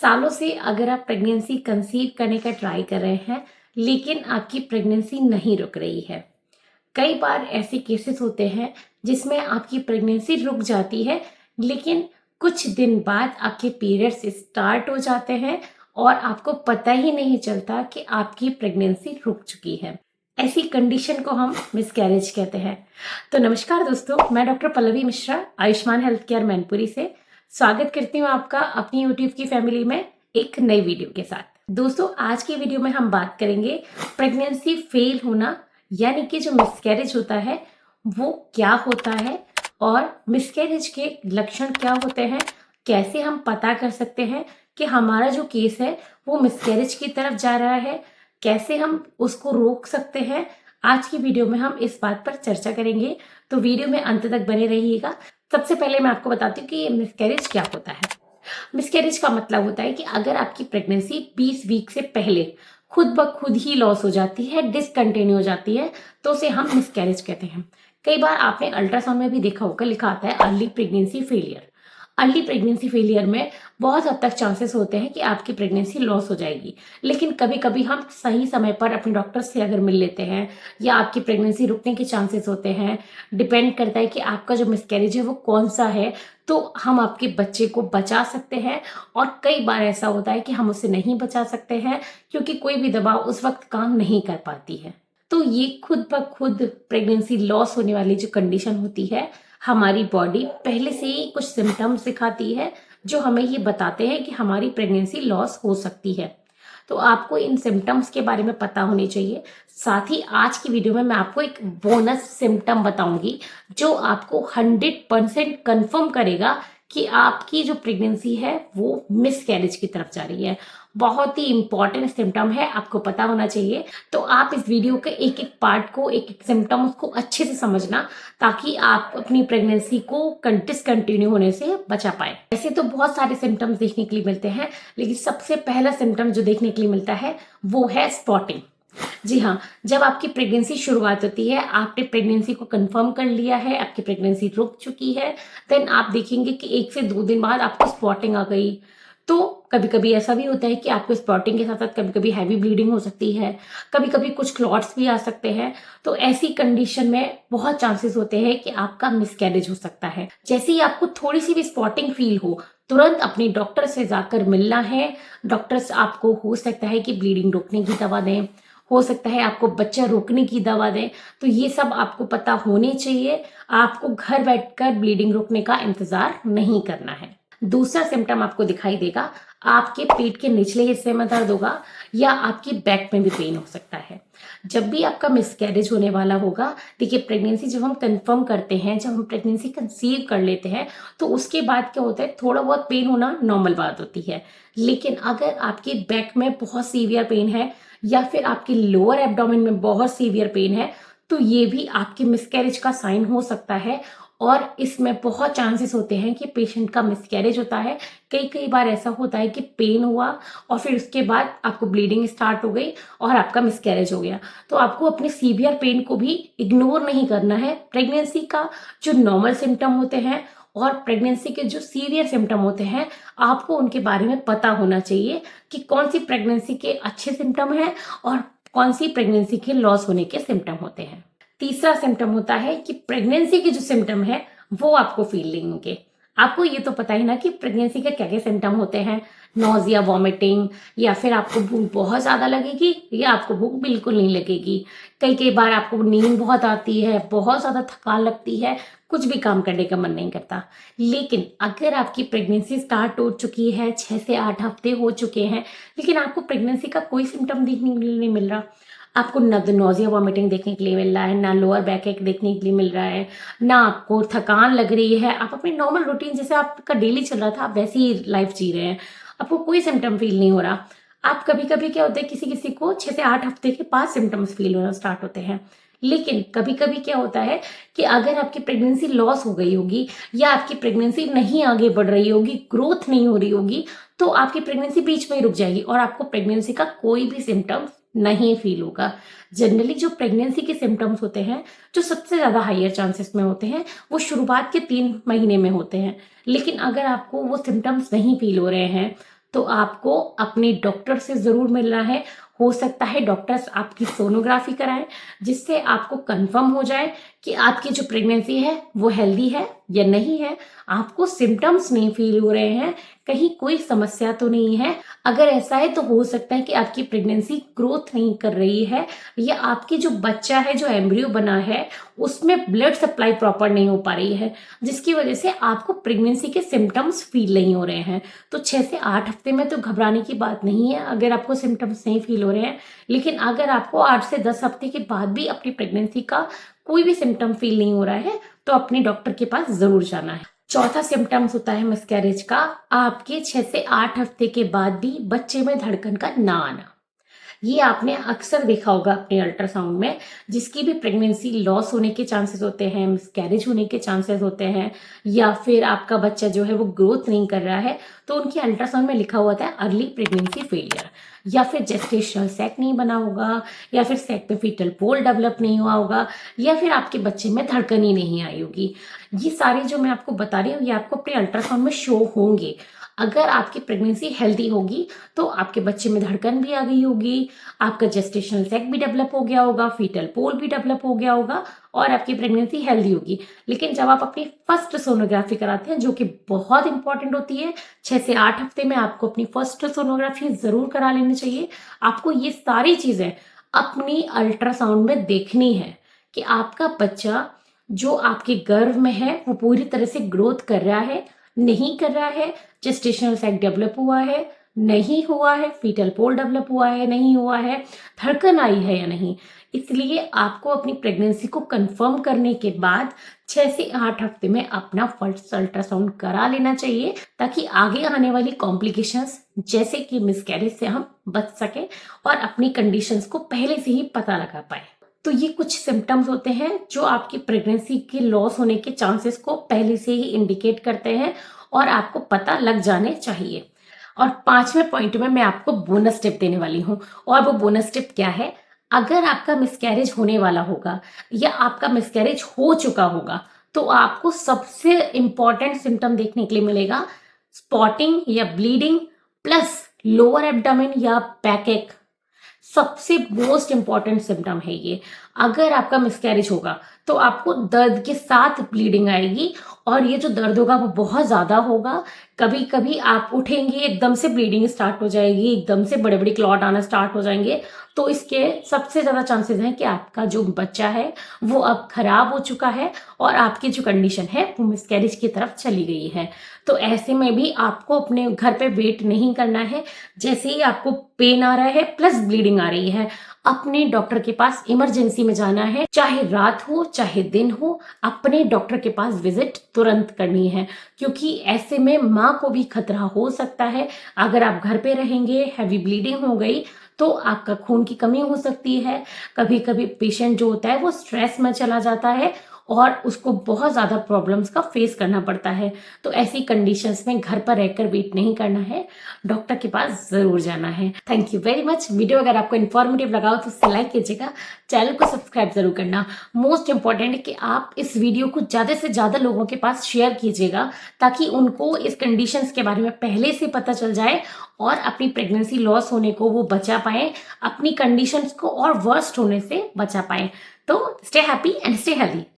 सालों से अगर आप प्रेगनेंसी कंसीव करने का ट्राई कर रहे हैं लेकिन आपकी प्रेगनेंसी नहीं रुक रही है। कई बार ऐसे केसेस होते हैं जिसमें आपकी प्रेगनेंसी रुक जाती है लेकिन कुछ दिन बाद आपके पीरियड्स स्टार्ट हो जाते हैं और आपको पता ही नहीं चलता कि आपकी प्रेगनेंसी रुक चुकी है। ऐसी कंडीशन को हम मिसकैरेज कहते हैं। तो नमस्कार दोस्तों, मैं doctor Pallavi Mishra Ayushman health care Mainpuri से स्वागत करती हूँ आपका अपनी यूट्यूब की फैमिली में एक नई वीडियो के साथ। दोस्तों, आज की वीडियो में हम बात करेंगे प्रेगनेंसी फेल होना यानी कि जो मिसकैरेज होता है वो क्या होता है और मिसकैरेज के लक्षण क्या होते हैं, कैसे हम पता कर सकते हैं कि हमारा जो केस है वो मिसकैरेज की तरफ जा रहा है, कैसे हम उसको रोक सकते हैं। आज की वीडियो में हम इस बात पर चर्चा करेंगे, तो वीडियो में अंत तक बने रहिएगा। सबसे पहले मैं आपको बताती हूँ कि ये मिसकैरेज क्या होता है। मिसकैरेज का मतलब होता है कि अगर आपकी प्रेगनेंसी 20 वीक से पहले खुद ब खुद ही लॉस हो जाती है, डिसकंटिन्यू हो जाती है, तो उसे हम मिसकैरेज कहते हैं। कई बार आपने अल्ट्रासाउंड में भी देखा होगा, लिखा आता है early pregnancy failure. Early pregnancy failure में बहुत हद तक चांसेस होते हैं कि आपकी प्रेगनेंसी लॉस हो जाएगी, लेकिन कभी कभी हम सही समय पर अपने डॉक्टर से अगर मिल लेते हैं या आपकी प्रेगनेंसी रुकने के चांसेस होते हैं, डिपेंड करता है कि आपका जो मिसकैरेज है वो कौन सा है, तो हम आपके बच्चे को बचा सकते हैं। और कई बार ऐसा होता है कि हम उसे नहीं बचा सकते हैं क्योंकि कोई भी दवा उस वक्त काम नहीं कर पाती है। तो ये खुद ब खुद प्रेगनेंसी लॉस होने वाली जो कंडीशन होती है, हमारी बॉडी पहले से ही कुछ सिम्टम्स दिखाती है जो हमें ये बताते हैं कि हमारी प्रेगनेंसी लॉस हो सकती है। तो आपको इन सिम्टम्स के बारे में पता होनी चाहिए। साथ ही आज की वीडियो में मैं आपको एक बोनस सिम्टम बताऊंगी जो आपको 100% कंफर्म करेगा कि आपकी जो प्रेगनेंसी है वो मिसकैरेज की तरफ जा रही है। बहुत ही इंपॉर्टेंट सिम्टम है, आपको पता होना चाहिए। तो आप इस वीडियो के एक एक पार्ट को, एक एक सिम्टम को अच्छे से समझना, ताकि आप अपनी प्रेगनेंसी को डिसकंटिन्यू होने से बचा पाए। ऐसे तो बहुत सारे सिम्टम्स देखने के लिए मिलते हैं, लेकिन सबसे पहला सिम्टम जो देखने के लिए मिलता है वो है स्पॉटिंग। जी हाँ, जब आपकी प्रेगनेंसी शुरुआत होती है, आपने प्रेगनेंसी को कंफर्म कर लिया है, आपकी प्रेगनेंसी रुक चुकी है, देन आप देखेंगे कि 1 से 2 दिन बाद आपको स्पॉटिंग आ गई। तो कभी कभी ऐसा भी होता है कि आपको स्पॉटिंग के साथ साथ कभी कभी हैवी ब्लीडिंग हो सकती है, कभी कभी कुछ क्लॉट्स भी आ सकते हैं। तो ऐसी कंडीशन में बहुत चांसेस होते हैं कि आपका मिसकैरेज हो सकता है। जैसे ही आपको थोड़ी सी भी स्पॉटिंग फील हो, तुरंत अपने डॉक्टर से जाकर मिलना है। डॉक्टर्स आपको हो सकता है कि ब्लीडिंग रोकने की दवा दें, हो सकता है आपको बच्चा रोकने की दवा दें। तो ये सब आपको पता होने चाहिए। आपको घर बैठकर ब्लीडिंग रोकने का इंतजार नहीं करना है। दूसरा सिम्टम आपको दिखाई देगा, आपके पेट के निचले हिस्से में दर्द होगा या आपकी बैक में भी पेन हो सकता है। जब भी आपका मिसकैरेज होने वाला होगा, देखिए प्रेगनेंसी जब हम कंफर्म करते हैं, जब हम प्रेगनेंसी कंसीव कर लेते हैं, तो उसके बाद क्या होता है, थोड़ा बहुत पेन होना नॉर्मल बात होती है। लेकिन अगर आपके बैक में बहुत सीवियर पेन है या फिर आपके लोअर एब्डोमेन में बहुत सीवियर पेन है, तो ये भी आपके मिसकैरेज का साइन हो सकता है। और इसमें बहुत चांसेस होते हैं कि पेशेंट का मिसकैरेज होता है। कई कई बार ऐसा होता है कि पेन हुआ और फिर उसके बाद आपको ब्लीडिंग स्टार्ट हो गई और आपका मिसकैरेज हो गया। तो आपको अपने सीवियर पेन को भी इग्नोर नहीं करना है। प्रेगनेंसी का जो नॉर्मल सिम्टम होते हैं और प्रेगनेंसी के जो सीवियर सिम्टम होते हैं, आपको उनके बारे में पता होना चाहिए कि कौन सी प्रेगनेंसी के अच्छे सिम्टम है और कौन सी प्रेगनेंसी के लॉस होने के सिम्टम होते हैं। तीसरा सिम्टम होता है कि प्रेगनेंसी के जो सिम्टम है वो आपको फील नहीं होंगे। आपको ये तो पता ही ना कि प्रेगनेंसी के क्या क्या सिम्टम होते हैं, नोजिया, वॉमिटिंग, या फिर आपको भूख बहुत ज्यादा लगेगी या आपको भूख बिल्कुल नहीं लगेगी। कई कई बार आपको नींद बहुत आती है, बहुत ज्यादा थकान लगती है, कुछ भी काम करने का मन नहीं करता। लेकिन अगर आपकी प्रेगनेंसी स्टार्ट हो चुकी है, 6 से 8 हफ्ते हो चुके हैं, लेकिन आपको प्रेगनेंसी का कोई सिम्टम देखने के लिए नहीं मिल रहा, आपको न नोजिया वॉमिटिंग देखने के लिए मिल रहा है, ना लोअर बैक एक देखने के लिए मिल रहा है, ना आपको थकान लग रही है, आप अपनी नॉर्मल रूटीन जैसे आपका डेली चल रहा था आप वैसी ही लाइफ जी रहे हैं, आपको कोई सिम्टम फील नहीं हो रहा। आप कभी कभी क्या होता है, किसी किसी को 6 से 8 हफ्ते के बाद सिम्टम्स फील होना स्टार्ट होते हैं। लेकिन कभी कभी क्या होता है कि अगर आपकी प्रेगनेंसी लॉस हो गई होगी या आपकी प्रेगनेंसी नहीं आगे बढ़ रही होगी, ग्रोथ नहीं हो रही होगी, तो आपकी प्रेगनेंसी बीच में ही रुक जाएगी और आपको प्रेगनेंसी का कोई भी सिम्टम्स नहीं फील होगा। जनरली जो प्रेगनेंसी के सिम्टम्स होते हैं, जो सबसे ज्यादा हायर चांसेस में होते हैं, वो शुरुआत के 3 महीने में होते हैं। लेकिन अगर आपको वो सिम्टम्स नहीं फील हो रहे हैं, तो आपको अपने डॉक्टर से ज़रूर मिलना है। हो सकता है डॉक्टर्स आपकी सोनोग्राफी कराएं, जिससे आपको कंफर्म हो जाए कि आपकी जो प्रेगनेंसी है वो हेल्दी है या नहीं है। आपको सिम्टम्स नहीं फील हो रहे हैं, कहीं कोई समस्या तो नहीं है। अगर ऐसा है तो हो सकता है कि आपकी प्रेगनेंसी ग्रोथ नहीं कर रही है, या आपकी जो बच्चा है, जो एम्ब्रियो बना है, उसमें ब्लड सप्लाई प्रॉपर नहीं हो पा रही है, जिसकी वजह से आपको प्रेगनेंसी के सिम्टम्स फील नहीं हो रहे हैं। तो 6 से 8 हफ्ते में तो घबराने की बात नहीं है अगर आपको सिम्टम्स नहीं फील हो रहे हैं। लेकिन अगर आपको 8 से 10 हफ्ते के बाद भी अपनी प्रेगनेंसी का कोई भी सिम्टम फील नहीं हो रहा है, तो अपने डॉक्टर के पास जरूर जाना है। चौथा सिम्टम्स होता है मिसकैरेज का, आपके 6 से 8 हफ्ते के बाद भी बच्चे में धड़कन का ना आना। ये आपने अक्सर देखा होगा अपने अल्ट्रासाउंड में, जिसकी भी प्रेगनेंसी लॉस होने के चांसेस होते हैं, मिसकैरेज होने के चांसेस होते हैं, या फिर आपका बच्चा जो है वो ग्रोथ नहीं कर रहा है, तो उनके अल्ट्रासाउंड में लिखा हुआ था अर्ली प्रेगनेंसी फेलियर, या फिर जेस्टेशनल सैक नहीं बना होगा, या फिर सैक में फीटल पोल डेवलप नहीं हुआ होगा, या फिर आपके बच्चे में धड़कन ही नहीं आई होगी। ये सारे जो मैं आपको बता रही हूँ ये आपको अपने अल्ट्रासाउंड में शो होंगे। अगर आपकी प्रेगनेंसी हेल्दी होगी तो आपके बच्चे में धड़कन भी आ गई होगी, आपका जेस्टेशनल सैक भी डेवलप हो गया होगा, फीटल पोल भी डेवलप हो गया होगा, और आपकी प्रेगनेंसी हेल्दी होगी। लेकिन जब आप अपनी फर्स्ट सोनोग्राफी कराते हैं, जो कि बहुत इंपॉर्टेंट होती है, 6 से 8 हफ्ते में आपको अपनी फर्स्ट सोनोग्राफी जरूर करा लेनी चाहिए। आपको ये सारी चीजें अपनी अल्ट्रासाउंड में देखनी है कि आपका बच्चा जो आपके गर्भ में है वो पूरी तरह से ग्रोथ कर रहा है, नहीं कर रहा है, जेस्टेशनल सैक डेवलप हुआ है, नहीं हुआ है, फीटल पोल डेवलप हुआ है, नहीं हुआ है, धड़कन आई है या नहीं। इसलिए आपको अपनी प्रेगनेंसी को कंफर्म करने के बाद 6 से 8 हफ्ते में अपना फर्स्ट अल्ट्रासाउंड करा लेना चाहिए, ताकि आगे आने वाली कॉम्प्लिकेशंस जैसे कि मिसकैरेज से हम बच सके और अपनी कंडीशंस को पहले से ही पता लगा पाए। तो ये कुछ सिम्टम्स होते हैं जो आपकी प्रेगनेंसी के लॉस होने के चांसेस को पहले से ही इंडिकेट करते हैं और आपको पता लग जाने चाहिए। और 5वें पॉइंट में मैं आपको बोनस टिप देने वाली हूँ, और वो बोनस टिप क्या है? अगर आपका मिसकैरेज होने वाला होगा या आपका मिसकैरेज हो चुका होगा, तो आपको सबसे इंपॉर्टेंट सिम्टम देखने के लिए मिलेगा स्पॉटिंग या ब्लीडिंग, प्लस लोअर एब्डोमेन या बैक। सबसे मोस्ट इंपॉर्टेंट सिम्टम है ये। अगर आपका मिसकैरेज होगा तो आपको दर्द के साथ ब्लीडिंग आएगी, और ये जो दर्द होगा वो बहुत ज्यादा होगा। कभी कभी आप उठेंगे एकदम से ब्लीडिंग स्टार्ट हो जाएगी, एकदम से बड़े बड़े क्लॉट आना स्टार्ट हो जाएंगे। तो इसके सबसे ज्यादा चांसेस हैं कि आपका जो बच्चा है वो अब खराब हो चुका है और आपकी जो कंडीशन है वो मिसकैरेज की तरफ चली गई है। तो ऐसे में भी आपको अपने घर पे वेट नहीं करना है। जैसे ही आपको पेन आ रहा है प्लस ब्लीडिंग आ रही है, अपने डॉक्टर के पास इमरजेंसी में जाना है, चाहे रात हो चाहे दिन हो, अपने डॉक्टर के पास विजिट तुरंत करनी है। क्योंकि ऐसे में माँ को भी खतरा हो सकता है। अगर आप घर पे रहेंगे, हैवी ब्लीडिंग हो गई, तो आपका खून की कमी हो सकती है। कभी कभी पेशेंट जो होता है वो स्ट्रेस में चला जाता है और उसको बहुत ज्यादा प्रॉब्लम्स का फेस करना पड़ता है। तो ऐसी कंडीशंस में घर पर रहकर वेट नहीं करना है, डॉक्टर के पास जरूर जाना है। Thank you very much. Video अगर आपको इन्फॉर्मेटिव लगा हो तो उसे लाइक कीजिएगा, चैनल को सब्सक्राइब जरूर करना। मोस्ट इंपॉर्टेंट है कि आप इस वीडियो को ज्यादा से ज्यादा लोगों के पास शेयर कीजिएगा, ताकि उनको इस कंडीशंस के बारे में पहले से पता चल जाए और अपनी प्रेगनेंसी लॉस होने को वो बचा पाए, अपनी कंडीशंस को और वर्स्ट होने से बचा पाए। तो stay happy and stay healthy.